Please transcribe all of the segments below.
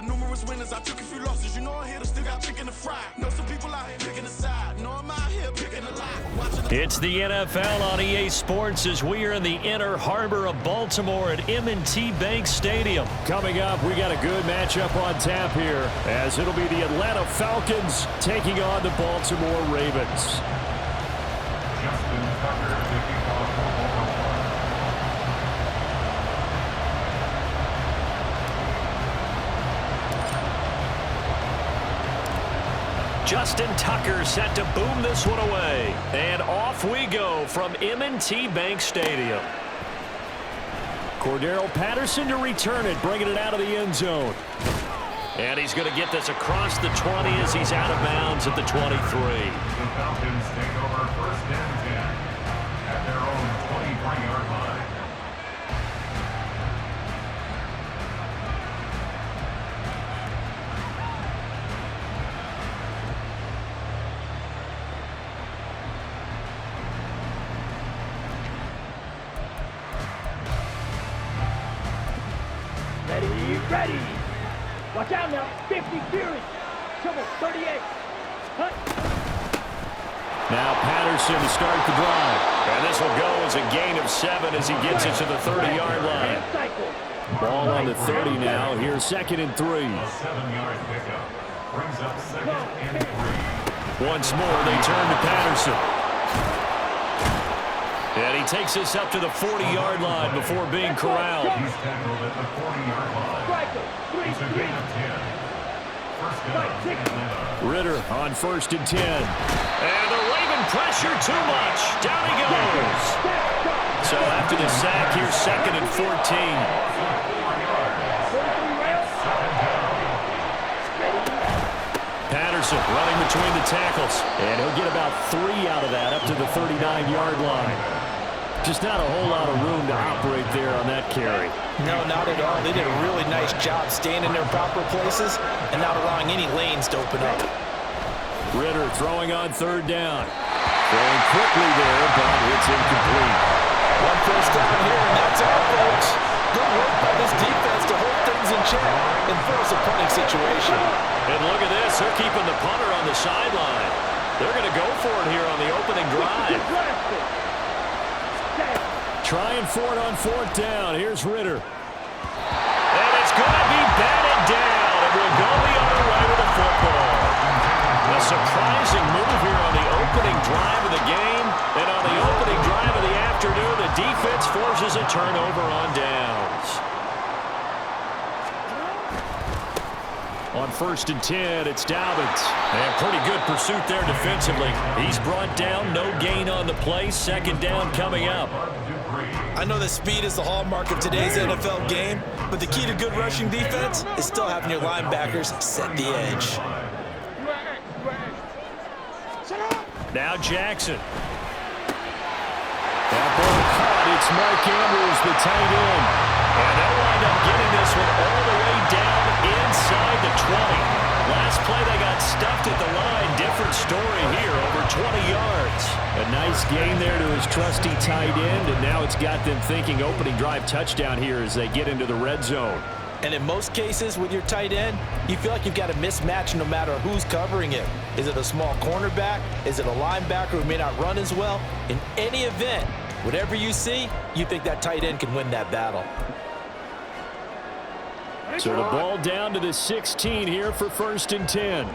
numerous winners, I took a few losses. You know I'm here to still got chicken to fry. Know some people out here picking a side. Know I'm out here picking a lot. It's the NFL on EA Sports as we are in the inner harbor of Baltimore at M&T Bank Stadium. Coming up, we got a good matchup on tap here, as it'll be the Atlanta Falcons taking on the Baltimore Ravens. Justin Tucker set to boom this one away. And off we go from M&T Bank Stadium. Cordero Patterson to return it, bringing it out of the end zone. And he's going to get this across the 20 as he's out of bounds at the 23. The Falcons take over first and 10 at their own 23-yard line. Ready. Watch out now. 50, Fury. Trouble, 38. Cut. Now Patterson to start the drive. And this will go as a gain of 7 as he gets it to the 30-yard line. Ball on the 30 now. Here's 2nd and 3. A 7-yard pickup brings up 2nd and 3. Once more, they turn to Patterson. And he takes this up to the 40-yard line before being corralled. He's tackled at the 40-yard line. It's a gain of 10. First down, Atlanta. Ritter on 1st and 10. And the Raven pressure too much. Down he goes. So after the sack, here's 2nd and 14. Patterson running between the tackles. And he'll get about 3 out of that up to the 39-yard line. Just not a whole lot of room to operate there on that carry. No, not at all. They did a really nice job staying in their proper places and not allowing any lanes to open up. Ritter throwing on 3rd down. Throwing quickly there, but it's incomplete. One first down here, and that's all, folks. Good work by this defense to hold things in check and force a punting situation. And look at this. They're keeping the punter on the sideline. They're going to go for it here on the opening drive. Trying for it on 4th down. Here's Ritter. And it's going to be batted down. It will go the other way with the football. A surprising move here on the opening drive of the game. And on the opening drive of the afternoon, the defense forces a turnover on downs. On 1st and 10, it's Dobbins. And pretty good pursuit there defensively. He's brought down, no gain on the play. 2nd down coming up. I know that speed is the hallmark of today's NFL game, but the key to good rushing defense is still having your linebackers set the edge. Now Jackson. That ball caught. It's Mark Andrews, the tight end. And they'll wind up getting this one all the way down inside the 20. Last play they got stuffed at the line. Different story here, over 20 yards. A nice gain there to his trusty tight end, and now it's got them thinking opening drive touchdown here as they get into the red zone. And in most cases with your tight end, you feel like you've got a mismatch no matter who's covering him. Is it a small cornerback? Is it a linebacker who may not run as well? In any event, whatever you see, you think that tight end can win that battle. So the ball down to the 16 here for 1st and 10.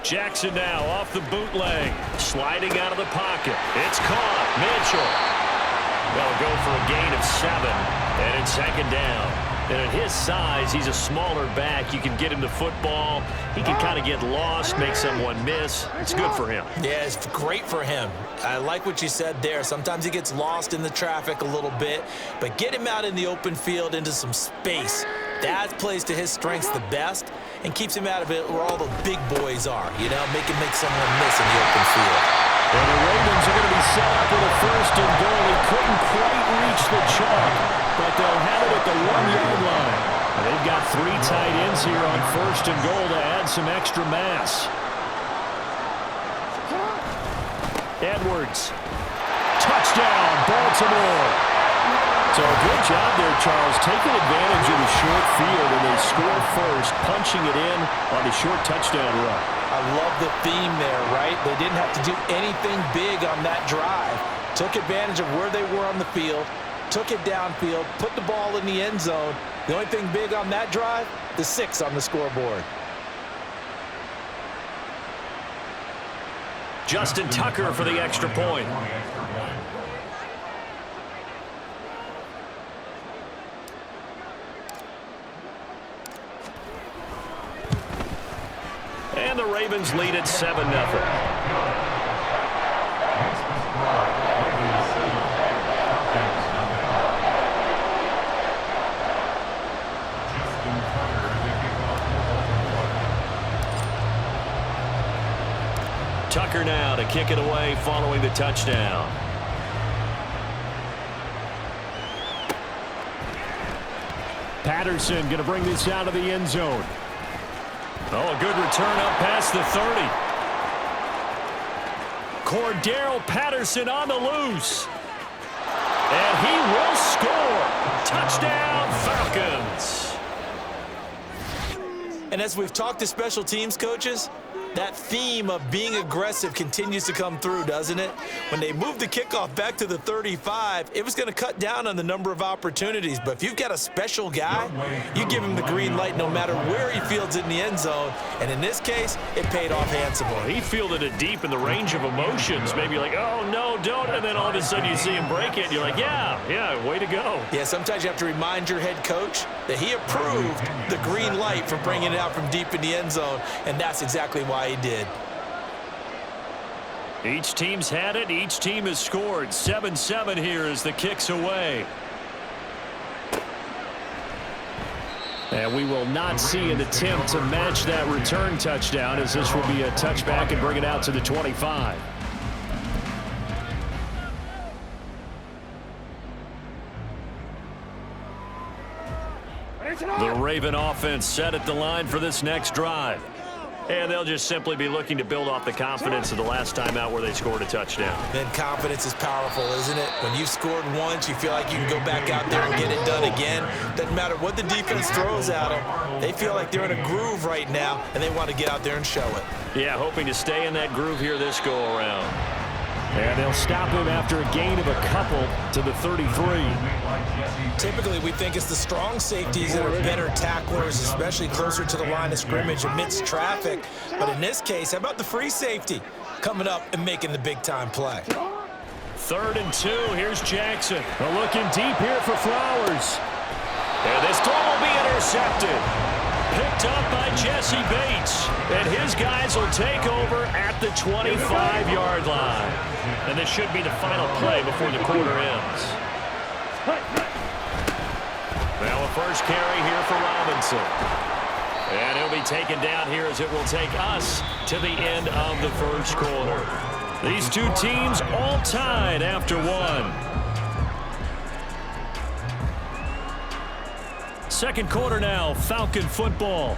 Jackson now off the bootleg. Sliding out of the pocket. It's caught. Mitchell. They'll go for a gain of 7. And it's 2nd down. And at his size, he's a smaller back. You can get him to football. He can kind of get lost, make someone miss. It's good for him. Yeah, it's great for him. I like what you said there. Sometimes he gets lost in the traffic a little bit, but get him out in the open field into some space. That plays to his strengths the best and keeps him out of it where all the big boys are, you know, make someone miss in the open field. And the Ravens are going to be set up with a 1st and goal. He couldn't quite reach the chalk, but they'll have it at the 1-yard line. And they've got 3 tight ends here on 1st and goal to add some extra mass. Edwards. Touchdown, Baltimore. So a good job there, Charles, taking advantage of the short field, and they score first, punching it in on the short touchdown run. I love the theme there, right? They didn't have to do anything big on that drive. Took advantage of where they were on the field, took it downfield, put the ball in the end zone. The only thing big on that drive, the 6 on the scoreboard. Justin Tucker for the extra point. And the Ravens lead at 7-0. Tucker now to kick it away following the touchdown. Patterson going to bring this out of the end zone. Oh, a good return up past the 30. Cordero Patterson on the loose. And he will score. Touchdown, Falcons. And as we've talked to special teams coaches, that theme of being aggressive continues to come through, doesn't it? When they moved the kickoff back to the 35, it was going to cut down on the number of opportunities. But if you've got a special guy, you give him the green light no matter where he fields it in the end zone. And in this case, it paid off handsomely. He fielded it deep in the range of emotions. Maybe like, oh, no, don't. And then all of a sudden you see him break it. And you're like, yeah, way to go. Yeah, sometimes you have to remind your head coach that he approved the green light for bringing it out from deep in the end zone. And that's exactly why he did. Each team's had it. Each team has scored. 7-7 here as the kick's away. And we will not see an attempt to match that return touchdown, as this will be a touchback and bring it out to the 25. The Raven offense set at the line for this next drive. And they'll just simply be looking to build off the confidence of the last time out where they scored a touchdown. Then confidence is powerful, isn't it? When you've scored once, you feel like you can go back out there and get it done again. Doesn't matter what the defense throws at them. They feel like they're in a groove right now, and they want to get out there and show it. Yeah, hoping to stay in that groove here this go-around. And they'll stop him after a gain of a couple to the 33. Typically, we think it's the strong safeties that are better tacklers, especially closer to the line of scrimmage amidst traffic. But in this case, how about the free safety coming up and making the big-time play? 3rd and 2. Here's Jackson. Looking deep here for Flowers. And this throw will be intercepted. Picked up by Jesse Bates. And his guys will take over at the 25-yard line. And this should be the final play before the quarter ends. Now a first carry here for Robinson. And he'll be taken down here as it will take us to the end of the first quarter. These two teams all tied after one. Second quarter now, Falcon football,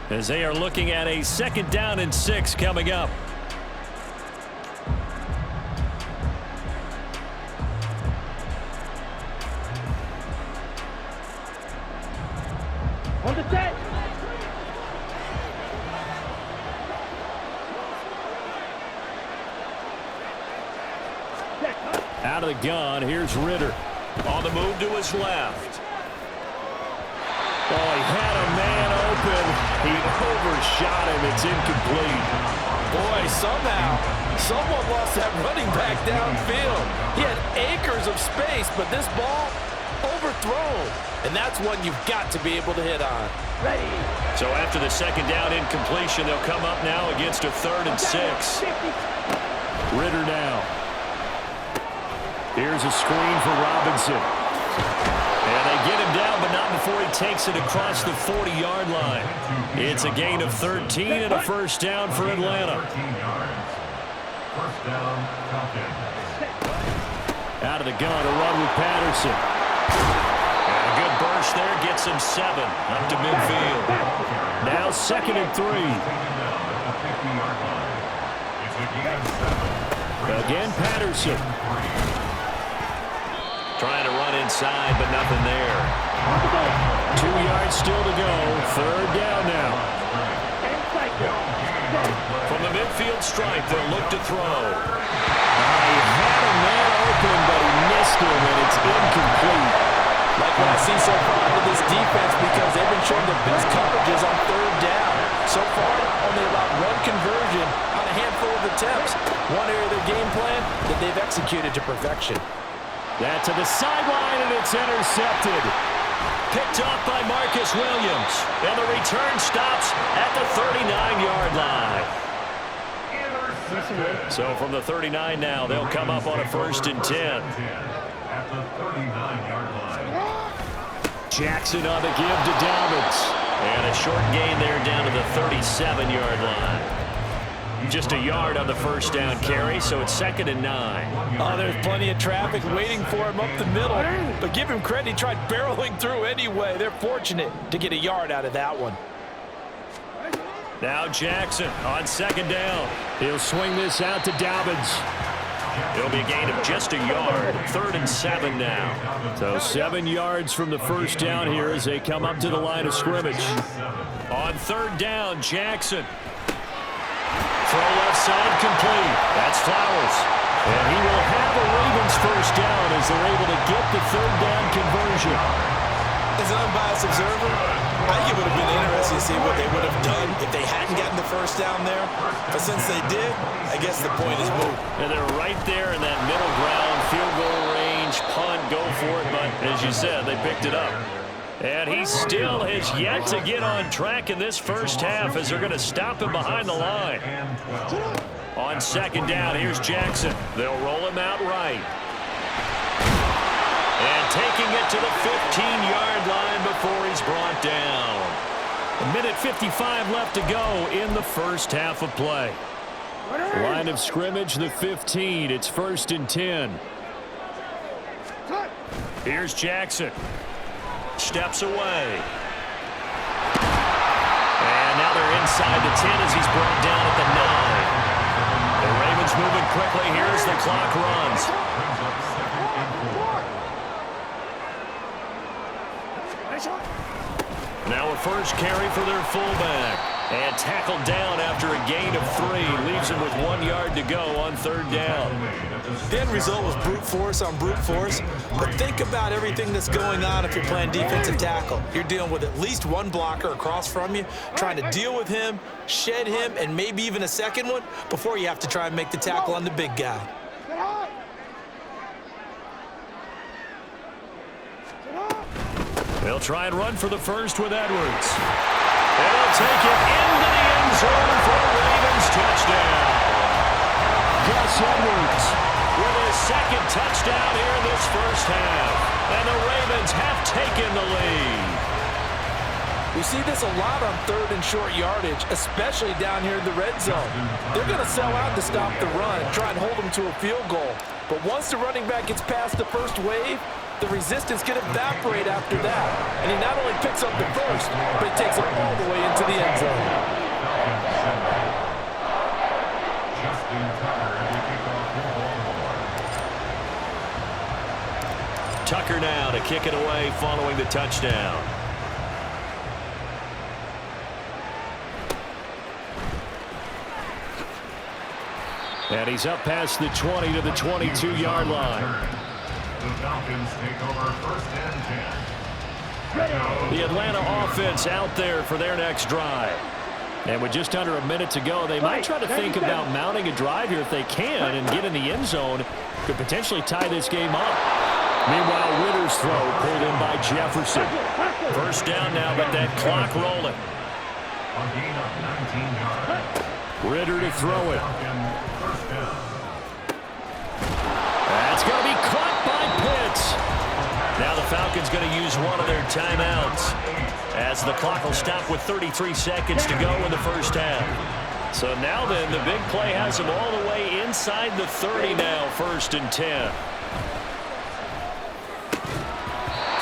as they are looking at a 2nd down and 6 coming up. On the set. Out of the gun, here's Ritter. On the move to his left. Oh, he had a man open. He overshot him. It's incomplete. Boy, somehow, someone lost that running back downfield. He had acres of space, but this ball overthrown. And that's one you've got to be able to hit on. Ready. So after the 2nd down incompletion, they'll come up now against a 3rd and 6. Ritter now. Here's a screen for Robinson. And they get him down, but not before he takes it across the 40-yard line. It's a gain of 13 and a first down for Atlanta. First down, Falcons. Out of the gun, a run with Patterson. And a good burst there gets him 7 up to midfield. Now 2nd and 3. Again, Patterson. Trying to run inside, but nothing there. 2 yards still to go. Third down now. From the midfield stripe, they'll look to throw. He had a man open, but he missed him, and it's incomplete. Like what I see so far out of this defense, because they've been showing the best coverages on third down. So far, only about one conversion on a handful of attempts. One area of their game plan that they've executed to perfection. That to the sideline, and it's intercepted. Picked off by Marcus Williams. And the return stops at the 39-yard line. So from the 39 now, they'll come up on a 1st and 10. At the 39-yard line. Jackson on the give to Dobbins. And a short gain there down to the 37-yard line. Just a yard on the first down carry, so it's 2nd and 9. Oh, there's plenty of traffic waiting for him up the middle. But give him credit, he tried barreling through anyway. They're fortunate to get a yard out of that one. Now Jackson on 2nd down. He'll swing this out to Dobbins. It'll be a gain of just a yard. 3rd and 7 now. So 7 yards from the first down here as they come up to the line of scrimmage. On 3rd down, Jackson. Throw left side complete. That's Flowers. And he will have a Ravens first down as they're able to get the 3rd down conversion. As an unbiased observer, I think it would have been interesting to see what they would have done if they hadn't gotten the first down there. But since they did, I guess the point is moved. And they're right there in that middle ground, field goal range, punt, go for it. But as you said, they picked it up. And he still has yet to get on track in this first half as they're going to stop him behind the line. On 2nd down, here's Jackson. They'll roll him out right. And taking it to the 15-yard line before he's brought down. 1:55 left to go in the first half of play. Line of scrimmage, the 15. It's 1st and 10. Here's Jackson. Steps away. And now they're inside the 10 as he's brought down at the 9. The Ravens moving quickly here as the clock runs. Now a first carry for their fullback. And tackled down after a gain of 3. Leaves him with 1 yard to go on 3rd down. The end result was brute force on brute force. But think about everything that's going on if you're playing defensive tackle. You're dealing with at least one blocker across from you, trying to deal with him, shed him, and maybe even a second one before you have to try and make the tackle on the big guy. They'll try and run for the first with Edwards. And he'll take it into the end zone for a Ravens touchdown. Gus Edwards with his 2nd touchdown here in this first half. And the Ravens have taken the lead. We see this a lot on 3rd and short yardage, especially down here in the red zone. They're going to sell out to stop the run and try and hold them to a field goal. But once the running back gets past the first wave, the resistance can evaporate after that. And he not only picks up the first, but he takes it all the way into the end zone. Tucker now to kick it away following the touchdown. And he's up past the 20 to the 22-yard line. The Falcons take over 1st and 10. The Atlanta offense out there for their next drive. And with just under a minute to go, they might try to think about mounting a drive here if they can and get in the end zone. Could potentially tie this game up. Meanwhile, Ritter's throw pulled in by Jefferson. First down now, but that clock rolling. A gain of 19 yards. Ritter to throw it. First down. That's going to be caught by Pitts. Now the Falcons going to use one of their timeouts as the clock will stop with 33 seconds to go in the first half. So now then, the big play has them all the way inside the 30 now, 1st and 10.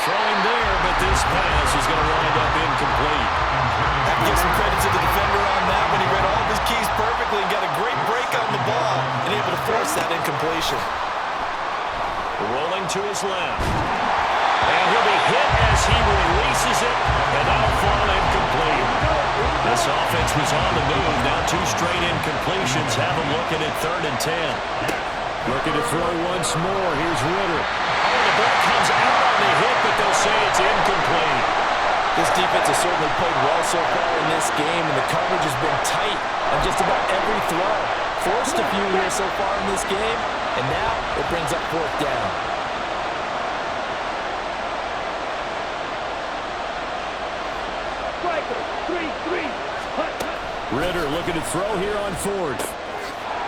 Throwing there, but this pass is going to wind up incomplete. I have to give some credit to the defender on that when he read all of his keys perfectly and got a great break on the ball and able to force that incompletion. Rolling to his left. And he'll be hit as he releases it, and that'll fall incomplete. This offense was on the move. Now 2 straight incompletions. Have them looking at 3rd and 10. Looking to throw once more. Here's Ritter. Oh, the ball comes out on the hit, but they'll say it's incomplete. This defense has certainly played well so far in this game, and the coverage has been tight on just about every throw. Forced a few here so far in this game, and now it brings up 4th down. Ritter looking to throw here on 4th.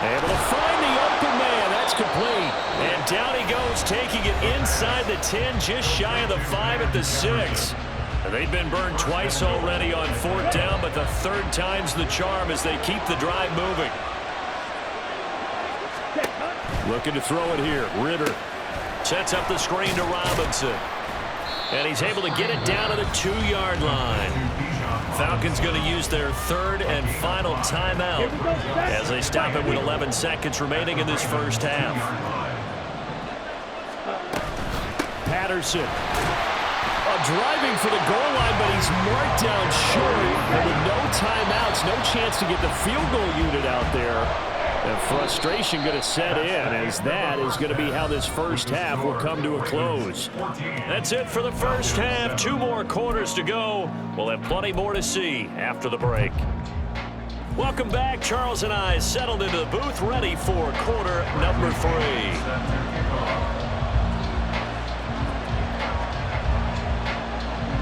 Able to find the open man. That's complete. And down he goes, taking it inside the 10, just shy of the 5 at the 6. They've been burned twice already on 4th down, but the 3rd time's the charm as they keep the drive moving. Looking to throw it here. Ritter Sets up the screen to Robinson. And he's able to get it down to the 2-yard line. Falcons going to use their 3rd and final timeout as they stop it with 11 seconds remaining in this first half. Patterson. Driving for the goal line, but he's marked down short. And with no timeouts, no chance to get the field goal unit out there. And frustration going to set in, as that is going to be how this first half will come to a close. That's it for the first half. 2 more quarters to go. We'll have plenty more to see after the break. Welcome back. Charles and I settled into the booth, ready for quarter number 3.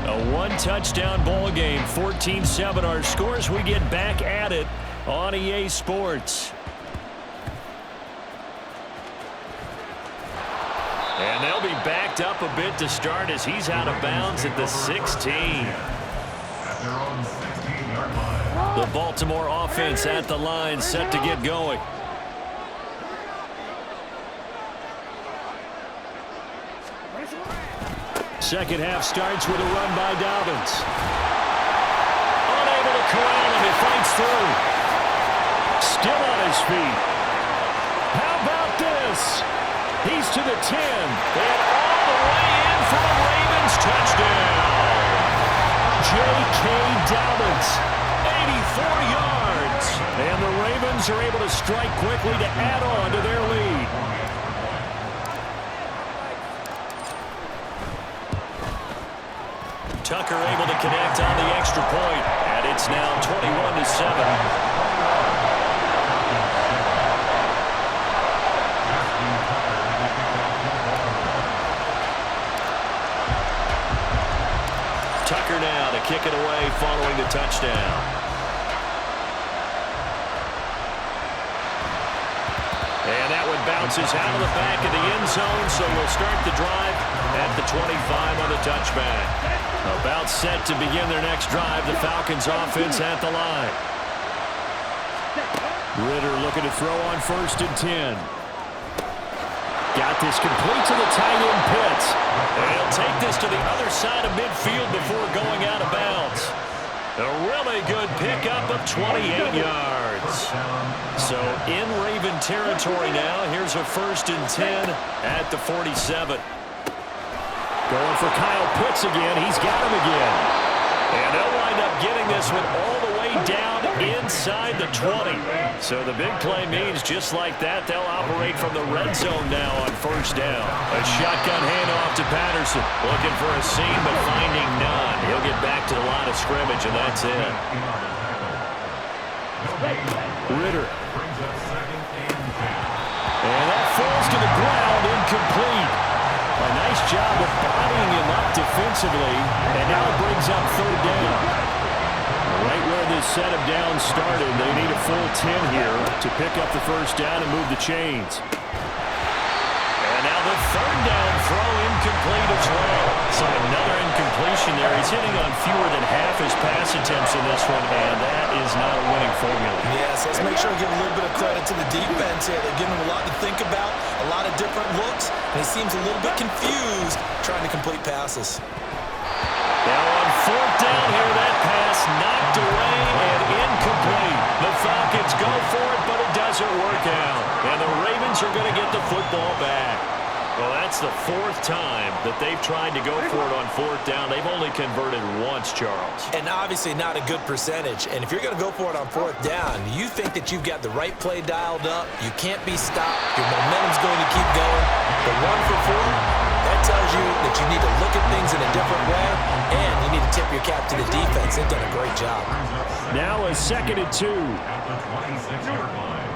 A 1-touchdown ball game, 14-7 our scores. We get back at it on EA Sports. And they'll be backed up a bit to start as he's out of bounds at the 16. At their own 16-yard line. The Baltimore offense at the line, set to get going. Second half starts with a run by Dobbins. Unable to corral him, he fights through. Still on his feet. How about this? He's to the 10. And all the way in for the Ravens touchdown. J.K. Dobbins, 84 yards. And the Ravens are able to strike quickly to add on to their lead. Tucker able to connect on the extra point, and it's now 21-7. Tucker now to kick it away following the touchdown. And that one bounces out of the back of the end zone, so we'll start the drive at the 25 on the touchback. About set to begin their next drive, the Falcons offense at the line. Ritter looking to throw on 1st and 10. Got this complete to the tight end Pitts. And he'll take this to the other side of midfield before going out of bounds. A really good pickup of 28 yards. So in Raven territory now, here's a 1st and 10 at the 47. Going for Kyle Pitts again. He's got him again. And they'll wind up getting this one all the way down inside the 20. So the big play means just like that, they'll operate from the red zone now on 1st down. A shotgun handoff to Patterson. Looking for a seam, but finding none. He'll get back to the line of scrimmage, and that's it. Ritter. Brings up 2nd and 10. And that falls to the ground, incomplete. A nice job of bodying him up defensively, and now it brings up 3rd down. Right where this set of downs started, they need a full 10 here to pick up the 1st down and move the chains. And now the 3rd down throw incomplete as well. So another incompletion there. He's hitting on fewer than half his pass attempts in this one, and that is not a winning formula. Yes, let's make sure we give a little bit of credit to the defense here. They're giving him a lot to think about, a lot of different looks, and he seems a little bit confused trying to complete passes. Now on 4th down here, that pass knocked away and incomplete. The Falcons go for it, but it doesn't work out. And the Ravens are going to get the football back. Well, that's the fourth time that they've tried to go for it on fourth down. They've only converted once, Charles. And obviously not a good percentage. And if you're going to go for it on fourth down, you think that you've got the right play dialed up. You can't be stopped. Your momentum's going to keep going. But 1 for 4, that tells you that you need to look at things in a different way, and you need to tip your cap to the defense. They've done a great job. Now a 2nd and 2. At the 26-yard line.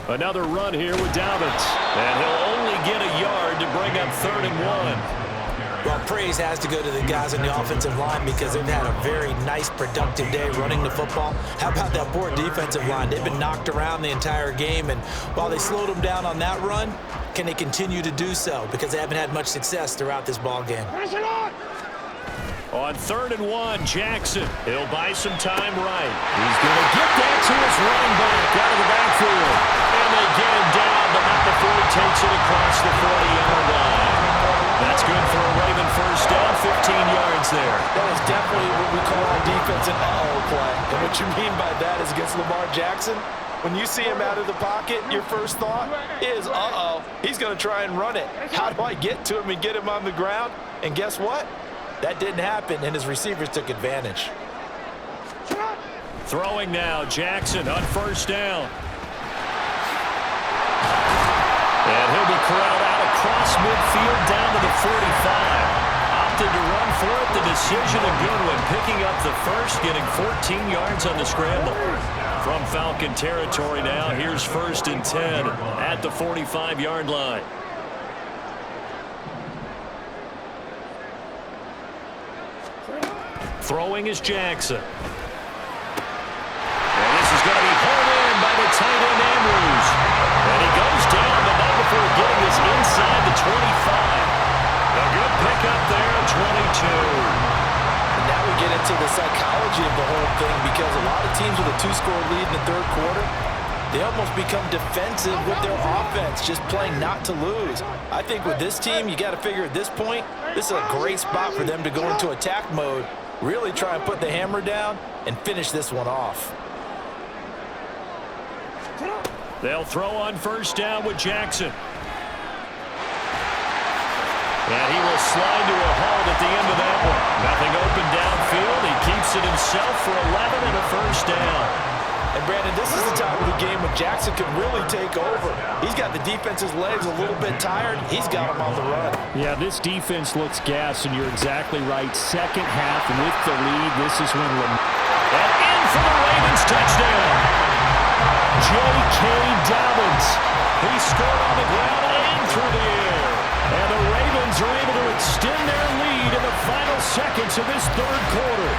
Another run here with Dobbins. And he'll only get a yard to bring up 3rd and 1. Well, praise has to go to the guys on the offensive line because they've had a very nice, productive day running the football. How about that poor defensive line? They've been knocked around the entire game, and while they slowed them down on that run, can they continue to do so? Because they haven't had much success throughout this ball game. On 3rd and 1, Jackson. He'll buy some time right. He's going to get that to his running back out of the backfield. And they get him down, but not before he takes it across the 40-yard line. That's good for a Raven first down, 15 yards there. That is definitely what we call our defense an uh-oh play. And what you mean by that is against Lamar Jackson, when you see him out of the pocket, your first thought is, uh-oh, he's going to try and run it. How do I get to him and get him on the ground? And guess what? That didn't happen, and his receivers took advantage. Throwing now, Jackson on first down. And he'll be corralled out across midfield down to the 45. Opted to run for it. The decision a good one. Picking up the first, getting 14 yards on the scramble. From Falcon territory now, here's 1st and 10 at the 45-yard line. Throwing is Jackson. And this is going to be pulled in by the tight end Andrews. And he goes down, but not before getting this inside the 25. A good pickup there, 22. And now we get into the psychology of the whole thing because a lot of teams with a 2-score lead in the 3rd quarter, they almost become defensive with their offense, just playing not to lose. I think with this team, you got to figure at this point, this is a great spot for them to go into attack mode, really try and put the hammer down and finish this one off. They'll throw on first down with Jackson. And he will slide to a halt at the end of that one. Nothing open downfield. He keeps it himself for 11 and a first down. And, Brandon, this is the time of the game when Jackson can really take over. He's got the defense's legs a little bit tired. He's got them on the run. Yeah, this defense looks gassed, and you're exactly right. Second half with the lead, this is when and in for the Ravens touchdown. J.K. Dobbins. He scored on the ground and through the air. And the Ravens are able to extend their lead in the final seconds of this 3rd quarter.